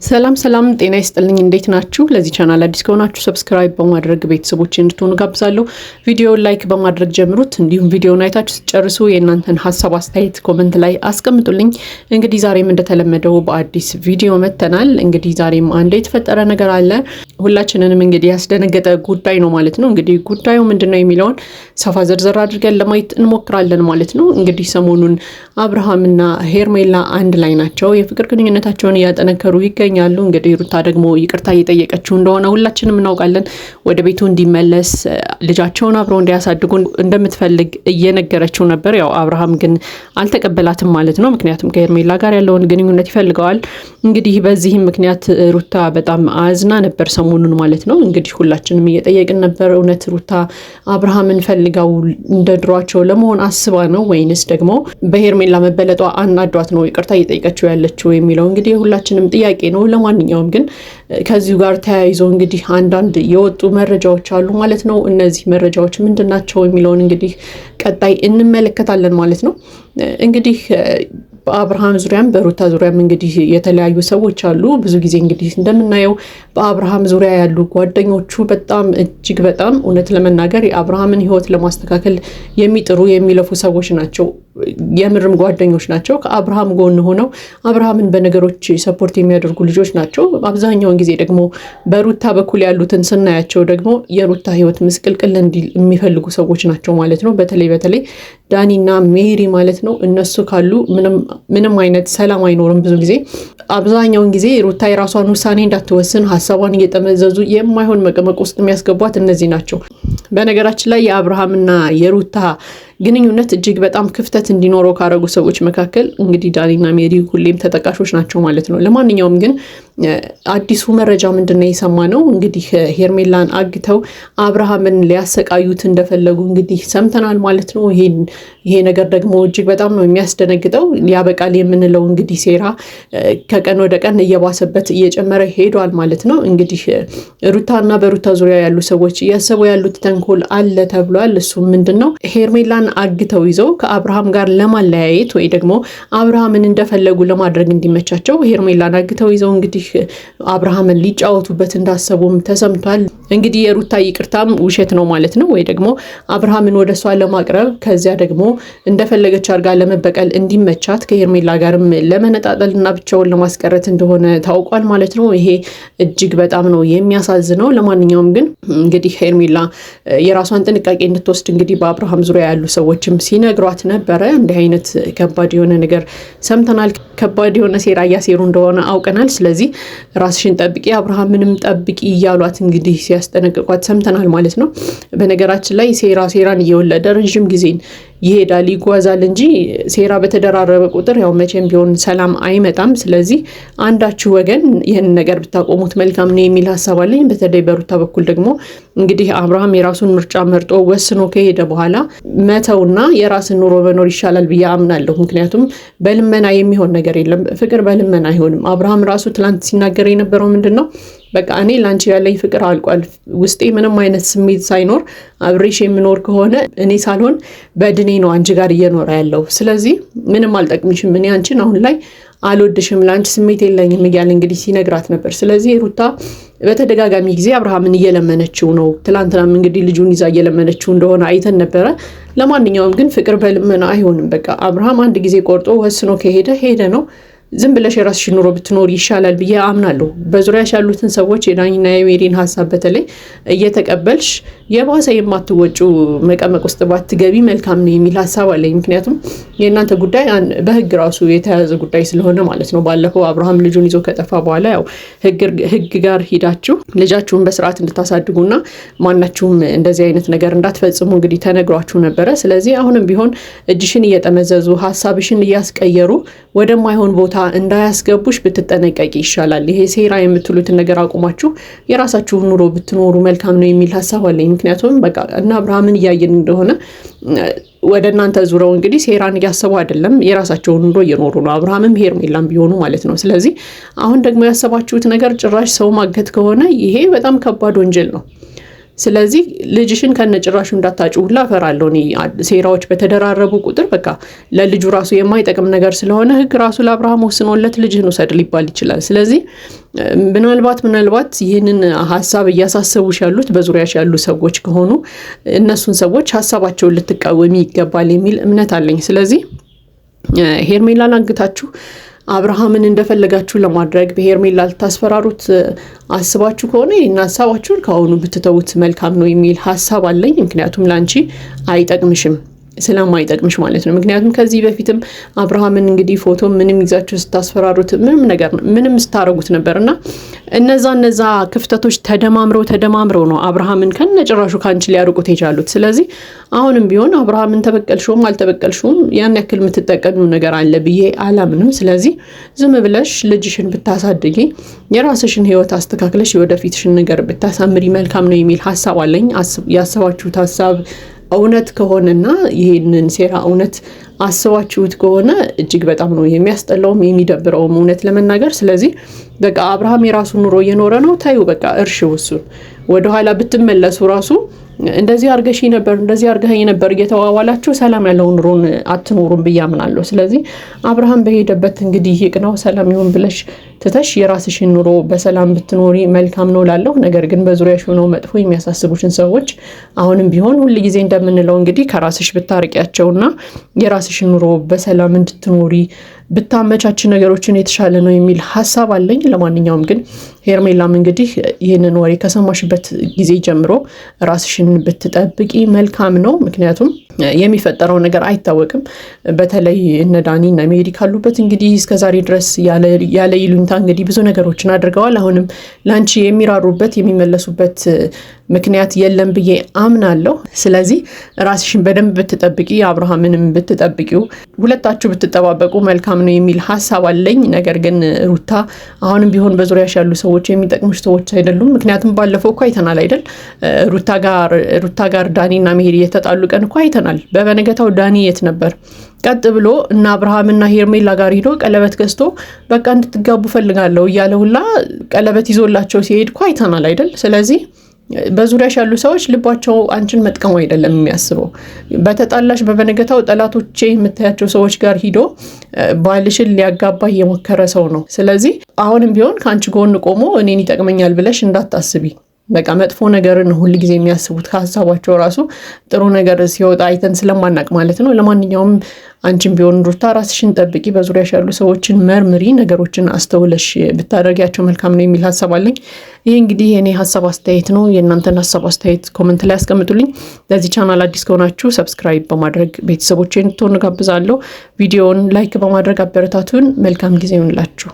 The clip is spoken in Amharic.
ሰላም ጤና ይስጥልኝ እንዴት ናችሁ? ለዚህ ቻናል አዲስ ከሆናችሁ ሰብስክራይብ በማድረግ ቤተሰቦች እንድትሆኑ ጋብዛለሁ። ቪዲዮውን ላይክ በማድረግ ጀምሩት። እንዲሁም ቪዲዮውን አይታችሁ ስትጨርሱ የእናንተን ሐሳብ አስተያየት ኮሜንት ላይ አስቀምጡልኝ። እንግዲህ ዛሬም እንደተለመደው በአዲስ ቪዲዮ መተናል። እንግዲህ ዛሬም አንድ የተፈጠረ ነገር አለ። ሁላችንንም እንግዲህ ያስደነገጠ ጉዳይ ነው ማለት ነው። እንግዲህ ጉዳዩ ምንድነው የሚለውን ሰፋ ዘርዘር አድርገን ለማየት እንሞክራለን ማለት ነው። እንግዲህ ሰሞኑን አብርሃምና ሄርሜላ አንድ ላይ ናቸው። የፍቅር ግንኙነታቸውን እያጠነከሩ ይገኛሉ። እንግዲህ ሩታ ደግሞ ይቅርታ እየጠየቀችው እንደሆነ ሁላችንም እናውቃለን። ወደ ቤቱ እንዲመለስ ልጃቸውን አብረው እንዲያሳድጉ እንደምትፈልግ እየነገረችው ነበር። ያው አብርሃም ግን አልተቀበላትም ማለት ነው። ምክንያቱም ከሄርሜላ ጋር ያለውን ግንኙነት ይፈልገዋል። እንግዲህ በዚህም ምክንያት ሩታ በጣም አዝና ነበር ሰሞኑን ማለት ነው። እንግዲህ ሁላችንም እየጠየቅን ነበር፣ እውነት ሩታ አብርሃምን ፈልጋው እንደ ድሯቸው ለመሆን አስባ ነው ወይንስ ደግሞ በሄርሜላ መበለጧ አናዷት ነው ይቅርታ እየጠየቀችው ያለችው የሚለው እንግዲህ ሁላችንም ጥያቄ ነው። ለማንኛውም ግን ከዚሁ ጋር ተያይዞ እንግዲህ አንዳንድ የወጡ መረጃዎች አሉ ማለት ነው። እነዚህ መረጃዎች ምንድናቸው የሚለውን እንግዲህ ቀጣይ እንመለከታለን ማለት ነው። እንግዲህ በአብርሃም ዙሪያም በሩታ ዙሪያም እንግዲህ የተለያዩ ሰዎች አሉ። ብዙ ጊዜ እንግዲህ እንደምናየው በአብርሃም ዙሪያ ያሉ ጓደኞቹ በጣም እጅግ በጣም እውነት ለመናገር የአብርሃምን ሕይወት ለማስተካከል የሚጥሩ የሚለፉ ሰዎች ናቸው። የምርም ጓደኞች ናቸው። ከአብርሃም ጎን ሆነው አብርሃምን በነገሮች ሰፖርት የሚያደርጉ ልጆች ናቸው። አብዛኛውን ጊዜ ደግሞ በሩታ በኩል ያሉትን ስናያቸው ደግሞ የሩታ ሕይወት ምስቅልቅል እንዲል የሚፈልጉ ሰዎች ናቸው ማለት ነው። በተለይ ዳኒና ሜሪ ማለት ነው። እነሱ ካሉ ምንም አይነት ሰላም አይኖርም። ብዙ ጊዜ አብዛኛውን ጊዜ ሩታ የራሷን ውሳኔ እንዳትወስን ሀሳቧን እየጠመዘዙ የማይሆን መቀመቅ ውስጥ የሚያስገቧት እነዚህ ናቸው። በነገራችን ላይ የአብርሃምና የሩታ ግንኙነት እጅግ በጣም ክፍተት እንዲኖረው ካረጉ ሰዎች መካከል እንግዲህ ዳኒና ሜሪ ሁሌም ተጠቃሾች ናቸው ማለት ነው። ለማንኛውም ግን አዲሱ መረጃ ምንድነው የሰማነው? እንግዲህ ሄርሜላን አግተው አብርሃምን ሊያሰቃዩት እንደፈለጉ እንግዲህ ሰምተናል ማለት ነው። ይሄ ነገር ደግሞ እጅግ በጣም ነው የሚያስደነግጠው። ሊያበቃል የምንለው እንግዲህ ሴራ ከቀን ወደ ቀን እየባሰበት እየጨመረ ሄዷል ማለት ነው። እንግዲህ ሩታና በሩታ ዙሪያ ያሉ ሰዎች እያሰቡ ያሉት ተንኮል አለ ተብሏል። እሱ ምንድነው? ሄርሜላን አግተው ይዘው ከአብርሃም ጋር ለማለያየት ወይ ደግሞ አብርሃምን እንደፈለጉ ለማድረግ እንዲመቻቸው ሄርሜላን አግተው ይዘው እንግዲህ አብርሃምን ሊጫወቱበት እንዳሰቡም ተሰምቷል። እንግዲህ የሩታ ይቅርታም ውሸት ነው ማለት ነው። ወይ ደግሞ አብርሃምን ወደሷ ለማቅረብ ከዚያ ደግሞ እንደፈለገች አድርጋ ለመበቀል እንዲመቻት ከሄርሜላ ጋርም ለመነጣጠልና ብቻውን ለማስቀረት እንደሆነ ታውቋል ማለት ነው። ይሄ እጅግ በጣም ነው የሚያሳዝነው። ለማንኛውም ግን እንግዲህ ሄርሜላ የራሷን ጥንቃቄ እንድትወስድ እንግዲህ በአብርሃም ዙሪያ ያሉ ሰዎችም ሲነግሯት ነበረ። እንዲህ አይነት ከባድ የሆነ ነገር ሰምተናል። ከባድ የሆነ ሴራ እያሴሩ እንደሆነ አውቀናል። ስለዚህ ራስሽን ጠብቂ፣ አብርሃምንም ጠብቂ እያሏት እንግዲህ ሲያስጠነቅቋት ሰምተናል ማለት ነው። በነገራችን ላይ ሴራን እየወለደ ረዥም ጊዜን ይሄዳል ይጓዛል እንጂ ሴራ በተደራረበ ቁጥር ያው መቼም ቢሆን ሰላም አይመጣም። ስለዚህ አንዳችሁ ወገን ይህን ነገር ብታቆሙት መልካም ነው የሚል ሀሳብ አለኝ። በተለይ በሩታ በኩል ደግሞ እንግዲህ አብርሃም የራሱን ምርጫ መርጦ ወስኖ ከሄደ በኋላ መተውና የራስን ኑሮ መኖር ይሻላል ብዬ አምናለሁ። ምክንያቱም በልመና የሚሆን ነገር የለም። ፍቅር በልመና አይሆንም። አብርሃም ራሱ ትላንት ሲናገር የነበረው ምንድን ነው? በቃ እኔ ላንቺ ያለኝ ፍቅር አልቋል። ውስጤ ምንም አይነት ስሜት ሳይኖር አብሬሽ የምኖር ከሆነ እኔ ሳልሆን በድኔ ነው አንቺ ጋር እየኖረ ያለው። ስለዚህ ምንም አልጠቅምሽም፣ እኔ አንቺን አሁን ላይ አልወድሽም፣ ለአንቺ ስሜት የለኝም እያለ እንግዲህ ሲነግራት ነበር። ስለዚህ ሩታ በተደጋጋሚ ጊዜ አብርሃምን እየለመነችው ነው። ትላንትናም እንግዲህ ልጁን ይዛ እየለመነችው እንደሆነ አይተን ነበረ። ለማንኛውም ግን ፍቅር በልመና አይሆንም። በቃ አብርሃም አንድ ጊዜ ቆርጦ ወስኖ ሄደ ነው። ዝም ብለሽ የራስሽን ኑሮ ብትኖር ይሻላል ብዬ አምናለሁ። በዙሪያሽ ያሉትን ሰዎች የዳኒና የሜሪን ሀሳብ በተለይ እየተቀበልሽ የባሰ የማትወጩ መቀመቅ ውስጥ ባትገቢ መልካም ነው የሚል ሀሳብ አለኝ። ምክንያቱም የእናንተ ጉዳይ በህግ ራሱ የተያዘ ጉዳይ ስለሆነ ማለት ነው። ባለፈው አብርሃም ልጁን ይዞ ከጠፋ በኋላ ያው ህግ ጋር ሂዳችሁ ልጃችሁን በስርዓት እንድታሳድጉና ማናችሁም እንደዚህ አይነት ነገር እንዳትፈጽሙ እንግዲህ ተነግሯችሁ ነበረ። ስለዚህ አሁንም ቢሆን እጅሽን እየጠመዘዙ ሀሳብሽን እያስቀየሩ ወደማይሆን ቦታ እንዳያስገቡሽ ብትጠነቀቂ ይሻላል። ይሄ ሴራ የምትሉትን ነገር አቁማችሁ የራሳችሁን ኑሮ ብትኖሩ መልካም ነው የሚል ሀሳብ አለኝ። ምክንያቱም በቃ እና አብርሃምን እያየን እንደሆነ ወደ እናንተ ዙረው እንግዲህ ሴራን እያሰቡ አይደለም፣ የራሳቸውን ኑሮ እየኖሩ ነው። አብርሃምም ሄርሜላም ቢሆኑ ማለት ነው። ስለዚህ አሁን ደግሞ ያሰባችሁት ነገር ጭራሽ ሰው ማገት ከሆነ ይሄ በጣም ከባድ ወንጀል ነው። ስለዚህ ልጅሽን ከነጭራሹ እንዳታጭው ሁላ እፈራለሁ እኔ። ሴራዎች በተደራረቡ ቁጥር በቃ ለልጁ ራሱ የማይጠቅም ነገር ስለሆነ ህግ ራሱ ለአብርሃም ወስኖለት ልጅህን ውሰድ ሊባል ይችላል። ስለዚህ ምናልባት ይህንን ሀሳብ እያሳሰቡሽ ያሉት በዙሪያሽ ያሉ ሰዎች ከሆኑ እነሱን ሰዎች ሀሳባቸውን ልትቃወሚ ይገባል የሚል እምነት አለኝ። ስለዚህ ሄርሜላን አግታችሁ አብርሃምን እንደፈለጋችሁ ለማድረግ በሄርሜላ ልታስፈራሩት አስባችሁ ከሆነ ይህን ሀሳባችሁን ከአሁኑ ብትተውት መልካም ነው የሚል ሀሳብ አለኝ። ምክንያቱም ላንቺ አይጠቅምሽም፣ ስለማይጠቅምሽ ማለት ነው። ምክንያቱም ከዚህ በፊትም አብርሃምን እንግዲህ ፎቶ ምንም ይዛችሁ ስታስፈራሩት ምንም ስታረጉት ነበርና እነዛ ክፍተቶች ተደማምረው ነው አብርሃምን ከነጭራሹ ካንቺ ሊያርቁት የቻሉት። ስለዚህ አሁንም ቢሆን አብርሃምን ተበቀልሽውም አልተበቀልሽውም ያን ያክል የምትጠቀሚው ነገር አለ ብዬ አላምንም። ስለዚህ ዝም ብለሽ ልጅሽን ብታሳድጊ የራስሽን ህይወት አስተካክለሽ የወደፊትሽን ነገር ብታሳምሪ መልካም ነው የሚል ሀሳብ አለኝ። ያሰባችሁት ሀሳብ እውነት ከሆነና ይሄንን ሴራ እውነት አስባችሁት ከሆነ እጅግ በጣም ነው የሚያስጠላውም የሚደብረውም እውነት ለመናገር። ስለዚህ በቃ አብርሃም የራሱ ኑሮ እየኖረ ነው፣ ታዩ በቃ እርሺው። እሱን ወደኋላ ብትመለሱ ራሱ እንደዚህ አርገሽ ነበር እንደዚህ አርገኸኝ ነበር እየተዋዋላችሁ ሰላም ያለው ኑሮን አትኖሩም ብዬ አምናለሁ። ስለዚህ አብርሃም በሄደበት እንግዲህ ይቅናው ሰላም ይሁን ብለሽ ትተሽ የራስሽን ኑሮ በሰላም ብትኖሪ መልካም ነው ላለው። ነገር ግን በዙሪያሽ ሆነው መጥፎ የሚያሳስቡሽን ሰዎች አሁንም ቢሆን ሁሉ ጊዜ እንደምንለው እንግዲህ ከራስሽ ብታርቂያቸውና የራስሽን ኑሮ በሰላም እንድትኖሪ ብታመቻች ነገሮችን የተሻለ ነው የሚል ሀሳብ አለኝ። ለማንኛውም ግን ሄርሜላም እንግዲህ ይህንን ወሬ ከሰማሽበት ጊዜ ጀምሮ ራስሽን ብትጠብቂ መልካም ነው። ምክንያቱም የሚፈጠረው ነገር አይታወቅም። በተለይ እነ ዳኒ እና ሜሪ ካሉበት እንግዲህ እስከዛሬ ድረስ ያለ ይሉኝታ እንግዲህ ብዙ ነገሮችን አድርገዋል። አሁንም ላንቺ የሚራሩበት የሚመለሱበት ምክንያት የለም ብዬ አምናለሁ። ስለዚህ ራስሽን በደንብ ብትጠብቂ አብርሃምንም ብትጠብቂው ሁለታችሁ ብትጠባበቁ መልካም ነው የሚል ሀሳብ አለኝ። ነገር ግን ሩታ አሁንም ቢሆን በዙሪያሽ ያሉ ሰዎች የሚጠቅሙሽ ሰዎች አይደሉም። ምክንያቱም ባለፈው እኮ አይተናል አይደል? ሩታ ጋር ዳኒና ሜሪ የተጣሉ ቀን እኮ አይተናል። በበነገታው ዳኒ የት ነበር? ቀጥ ብሎ እና አብርሃምና ሄርሜላ ጋር ሂዶ ቀለበት ገዝቶ በቃ እንድትጋቡ ፈልጋለሁ እያለ ሁላ ቀለበት ይዞላቸው ሲሄድ እኮ አይተናል አይደል? ስለዚህ በዙሪያሽ ያሉ ሰዎች ልባቸው አንቺን መጥቀሙ አይደለም የሚያስበው። በተጣላሽ በበነገታው ጠላቶቼ የምታያቸው ሰዎች ጋር ሂዶ ባልሽን ሊያጋባ የሞከረ ሰው ነው። ስለዚህ አሁንም ቢሆን ከአንቺ ጎን ቆሞ እኔን ይጠቅመኛል ብለሽ እንዳታስቢ። በቃ መጥፎ ነገርን ሁሉ ጊዜ የሚያስቡት ከሀሳባቸው ራሱ ጥሩ ነገር ሲወጣ አይተን ስለማናቅ ማለት ነው። ለማንኛውም አንቺም ቢሆን ሩታ ራስሽን ጠብቂ፣ በዙሪያሽ ያሉ ሰዎችን መርምሪ፣ ነገሮችን አስተውለሽ ብታደርጊያቸው መልካም ነው የሚል ሀሳብ አለኝ። ይህ እንግዲህ የኔ ሀሳብ አስተያየት ነው። የእናንተን ሀሳብ አስተያየት ኮመንት ላይ ያስቀምጡልኝ። ለዚህ ቻናል አዲስ ከሆናችሁ ሰብስክራይብ በማድረግ ቤተሰቦቼን እንድትሆኑ ጋብዛለሁ። ቪዲዮውን ላይክ በማድረግ አበረታቱን። መልካም ጊዜ ይሁንላችሁ።